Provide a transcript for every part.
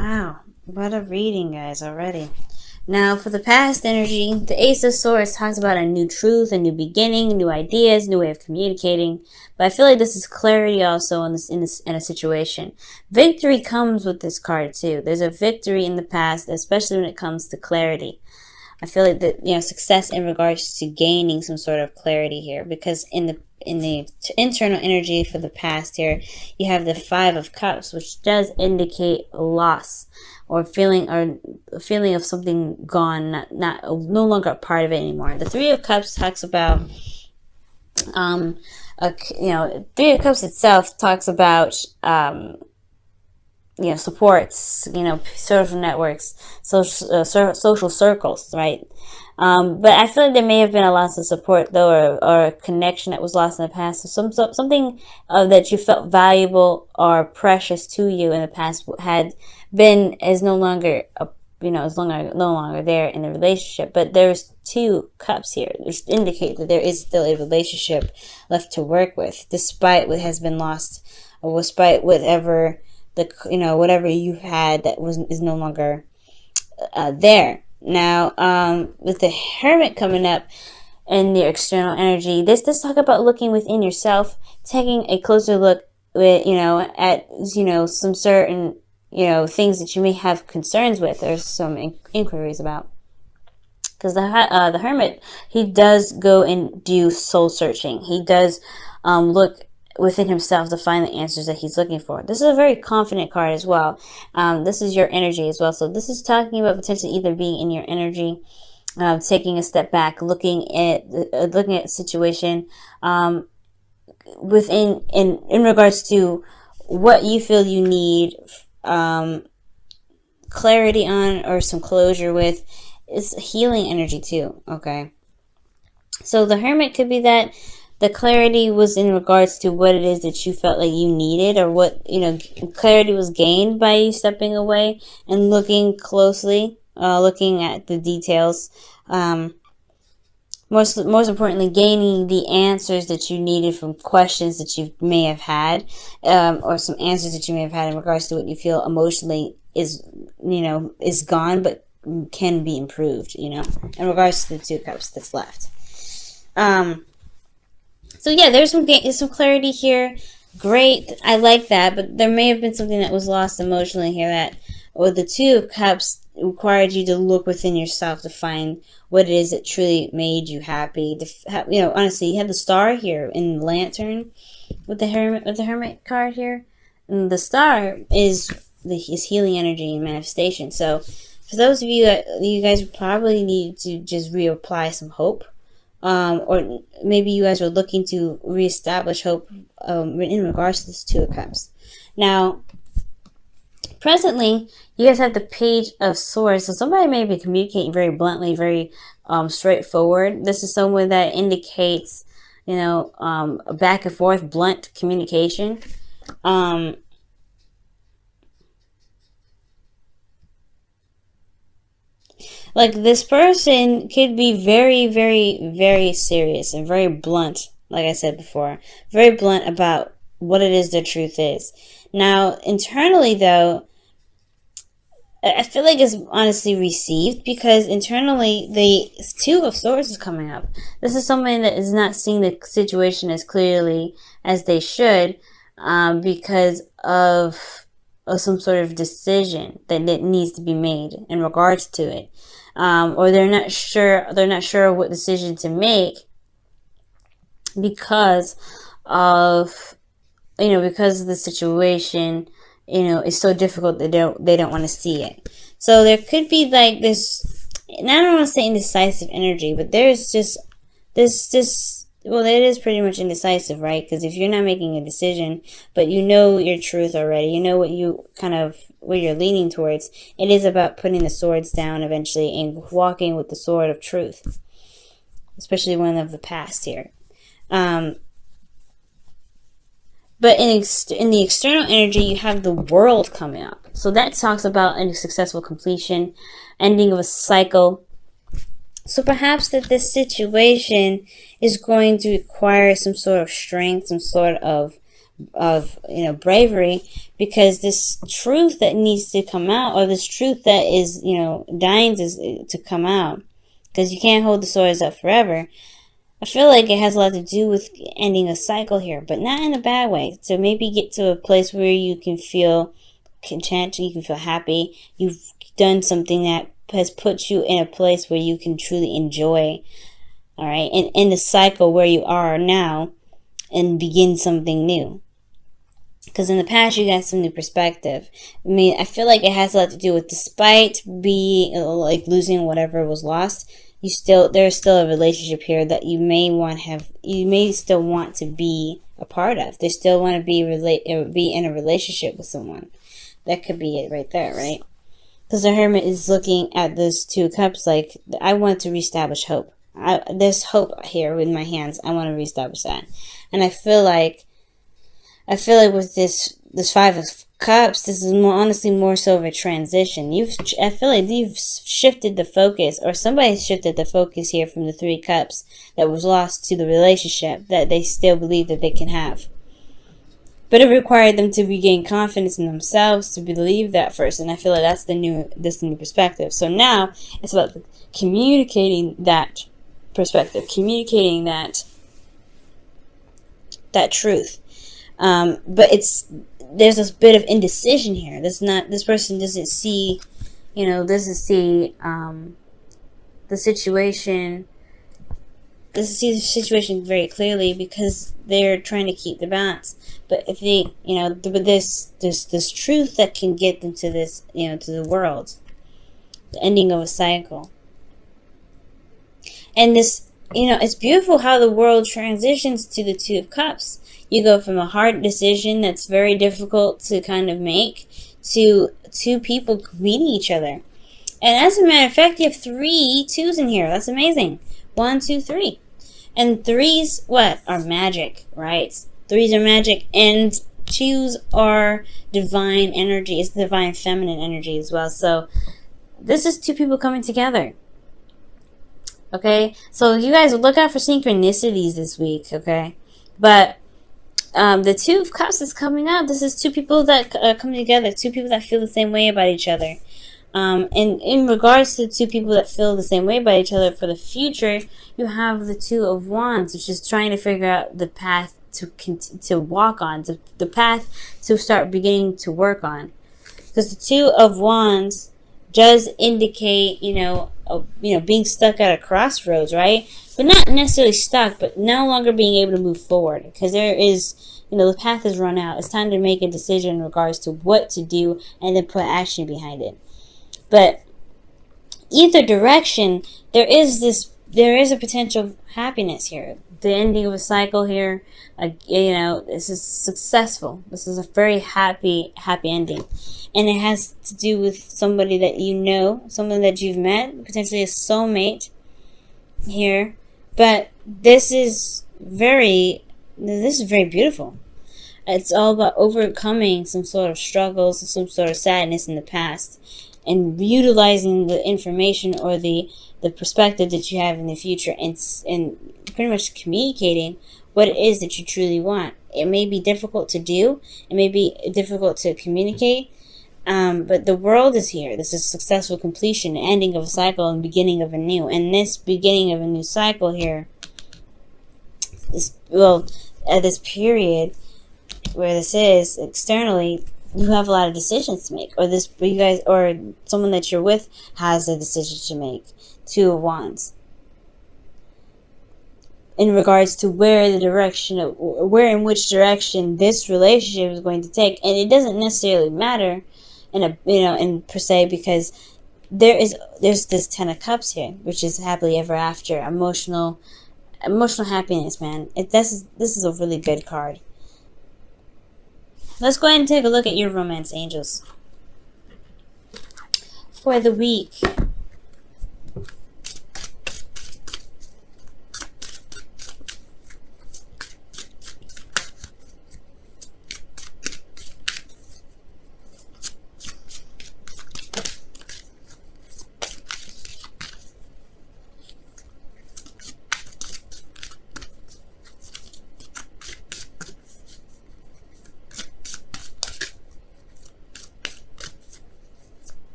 Wow, what a reading, guys, already. Now, for the past energy, the Ace of Swords talks about a new truth, a new beginning, new ideas, new way of communicating. But I feel like this is clarity also in a situation. Victory comes with this card too. There's a victory in the past, especially when it comes to clarity. I feel like that, success in regards to gaining some sort of clarity here, because in the internal energy for the past here, you have the Five of Cups, which does indicate loss or feeling of something gone, not no longer a part of it anymore. The Three of Cups talks about Three of Cups itself talks about supports, social networks, social circles, right? But I feel like there may have been a loss of support, though, or a connection that was lost in the past. So something that you felt valuable or precious to you in the past is no longer no longer there in the relationship. But there's two cups here, which indicate that there is still a relationship left to work with, despite what has been lost, or despite whatever whatever you had that is no longer there. Now, with the Hermit coming up in the external energy, this talk about looking within yourself, taking a closer look with at some certain things that you may have concerns with or some inquiries about. Because the Hermit, he does go and do soul searching. He does look within himself to find the answers that he's looking for. This is a very confident card as well. This is your energy as well. So this is talking about potentially either being in your energy, taking a step back, looking at the situation in regards to what you feel you need clarity on or some closure with. Is healing energy too. Okay, so the Hermit could be that the clarity was in regards to what it is that you felt like you needed, or what, clarity was gained by you stepping away and looking closely, looking at the details. Most importantly, gaining the answers that you needed from questions that you may have had, or some answers that you may have had in regards to what you feel emotionally is gone, but can be improved, in regards to the Two Cups that's left. So yeah, there's some clarity here. Great, I like that, but there may have been something that was lost emotionally here, or the Two of Cups required you to look within yourself to find what it is that truly made you happy. Honestly, you have the Star here in the Lantern with the Hermit card here, and the Star is healing energy and manifestation. So for those of you guys probably need to just reapply some hope. Or maybe you guys are looking to reestablish hope in regards to this Two of Cups. Now, presently, you guys have the Page of Swords, so somebody may be communicating very bluntly, very straightforward. This is someone that indicates, a back and forth, blunt communication. Like, this person could be very, very, very serious and very blunt, like I said before. Very blunt about what it is their truth is. Now, internally, though, I feel like it's honestly received, because internally, the Two of Swords is coming up. This is someone that is not seeing the situation as clearly as they should, because of some sort of decision that needs to be made in regards to it. Or they're not sure what decision to make because of the situation, is so difficult they don't want to see it. So there could be like this, and I don't want to say indecisive energy, but there's just this. Well, it is pretty much indecisive, right? Because if you're not making a decision, but you know your truth already, you know what you're leaning towards, it is about putting the swords down eventually and walking with the sword of truth, especially one of the past here. But in the external energy, you have the World coming up. So that talks about a successful completion, ending of a cycle. So perhaps that this situation is going to require some sort of strength, some sort of bravery, because this truth that needs to come out, or this truth that is, dying to come out, because you can't hold the swords up forever. I feel like it has a lot to do with ending a cycle here, but not in a bad way. So maybe get to a place where you can feel content, you can feel happy. You've done something that has put you in a place where you can truly enjoy, all right, and end the cycle where you are now and begin something new. Because in the past, you got some new perspective. I mean, I feel like it has a lot to do with, despite being like losing whatever was lost, there's still a relationship here that you may still want to be a part of. They still want to be in a relationship with someone. That could be it right there, right? Because the Hermit is looking at those 2 cups like, I want to reestablish hope. There's hope here with my hands. I want to reestablish that. And I feel like with this 5 of Cups, this is honestly more so of a transition. I feel like you've shifted the focus, or somebody shifted the focus here from the 3 Cups that was lost to the relationship that they still believe that they can have. But it required them to regain confidence in themselves to believe that first, and I feel like that's the new perspective. So now it's about communicating that perspective, communicating that truth. But there's this bit of indecision here. This person doesn't see, the situation. Doesn't see the situation very clearly because they're trying to keep the balance. But if they, this truth that can get them to this, to the world, the ending of a cycle. And this, it's beautiful how the world transitions to the 2 of Cups. You go from a hard decision that's very difficult to kind of make to 2 people meeting each other. And as a matter of fact, you have 3 2s in here. That's amazing. 1, 2, 3. And 3s, are magic, right? 3s are magic, and 2s are divine energy. It's divine feminine energy as well. So this is 2 people coming together. Okay? So you guys look out for synchronicities this week, okay? But the 2 of Cups is coming up. This is 2 people that come together, 2 people that feel the same way about each other. And in regards to 2 people that feel the same way about each other for the future, you have the 2 of Wands, which is trying to figure out the path to walk on, the path to start beginning to work on. Because the 2 of Wands does indicate, being stuck at a crossroads, right? But not necessarily stuck, but no longer being able to move forward. Because there is, the path has run out. It's time to make a decision in regards to what to do and then put action behind it. But either direction, there is a potential happiness here. The ending of a cycle here, this is successful. This is a very happy ending. And it has to do with somebody that someone that you've met, potentially a soulmate here. But this is very beautiful. It's all about overcoming some sort of struggles, some sort of sadness in the past, and utilizing the information or the perspective that you have in the future, and pretty much communicating what it is that you truly want. It may be difficult to do. It may be difficult to communicate. But the world is here. This is successful completion, ending of a cycle, and beginning of a new. And this beginning of a new cycle here, at this period where this is externally, you have a lot of decisions to make, or someone that you're with has a decision to make. 2 of Wands. In regards to where in which direction this relationship is going to take, and it doesn't necessarily matter, in per se, because there's this 10 of Cups here, which is happily ever after, emotional happiness, man. This is a really good card. Let's go ahead and take a look at your romance angels for the week.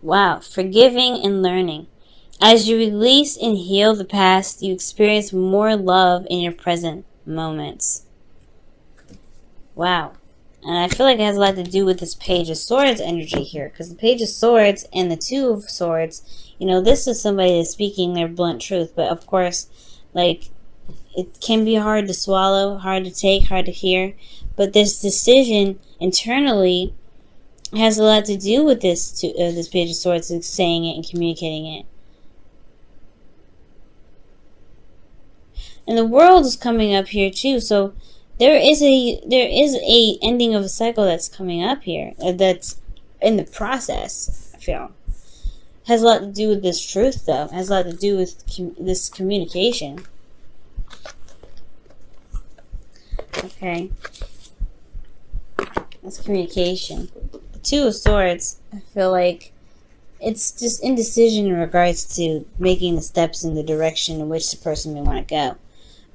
Wow, forgiving and learning. As you release and heal the past, you experience more love in your present moments. Wow. And I feel like it has a lot to do with this Page of Swords energy here. Because the Page of Swords and the Two of Swords, you know, this is somebody that's speaking their blunt truth. But of course, like, it can be hard to swallow, hard to take, hard to hear. But this decision internally has a lot to do with this Page of Swords, saying it and communicating it. And the World is coming up here too, so there is a ending of a cycle that's coming up here, that's in the process. I feel has a lot to do with this truth, though. It has a lot to do with this communication. Okay, that's communication. The Two of Swords, I feel like it's just indecision in regards to making the steps in the direction in which the person may want to go.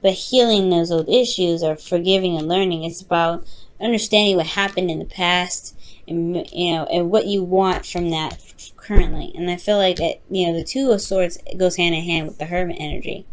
But healing those old issues, or forgiving and learning, it's about understanding what happened in the past, and and what you want from that currently. And I feel like the Two of Swords goes hand in hand with the Hermit energy.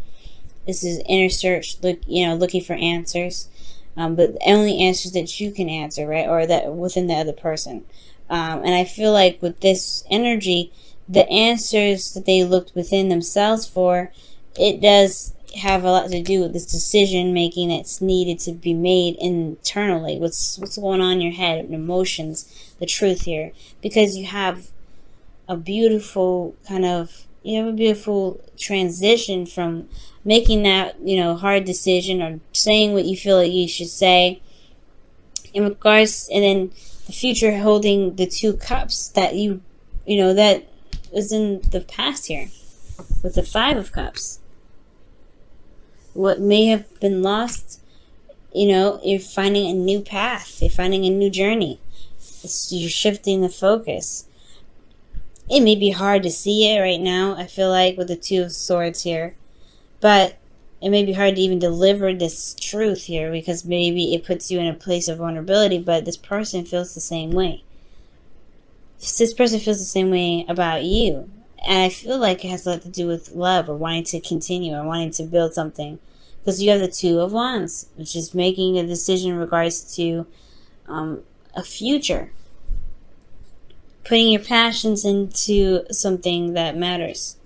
This is inner search, looking for answers, but only answers that you can answer, right, or that within the other person. And I feel like with this energy, the answers that they looked within themselves for, it does have a lot to do with this decision making that's needed to be made internally. What's going on in your head, emotions, the truth here, because you have a beautiful transition from making that hard decision, or saying what you feel like you should say in regards, and then the future holding the Two Cups that that was in the past here with the Five of Cups. What may have been lost, you're finding a new path. You're finding a new journey. You're shifting the focus. It may be hard to see it right now, I feel like, with the Two of Swords here. But it may be hard to even deliver this truth here, because maybe it puts you in a place of vulnerability, but this person feels the same way. This person feels the same way about you. And I feel like it has a lot to do with love, or wanting to continue, or wanting to build something. Because you have the Two of Wands, which is making a decision in regards to a future. Putting your passions into something that matters.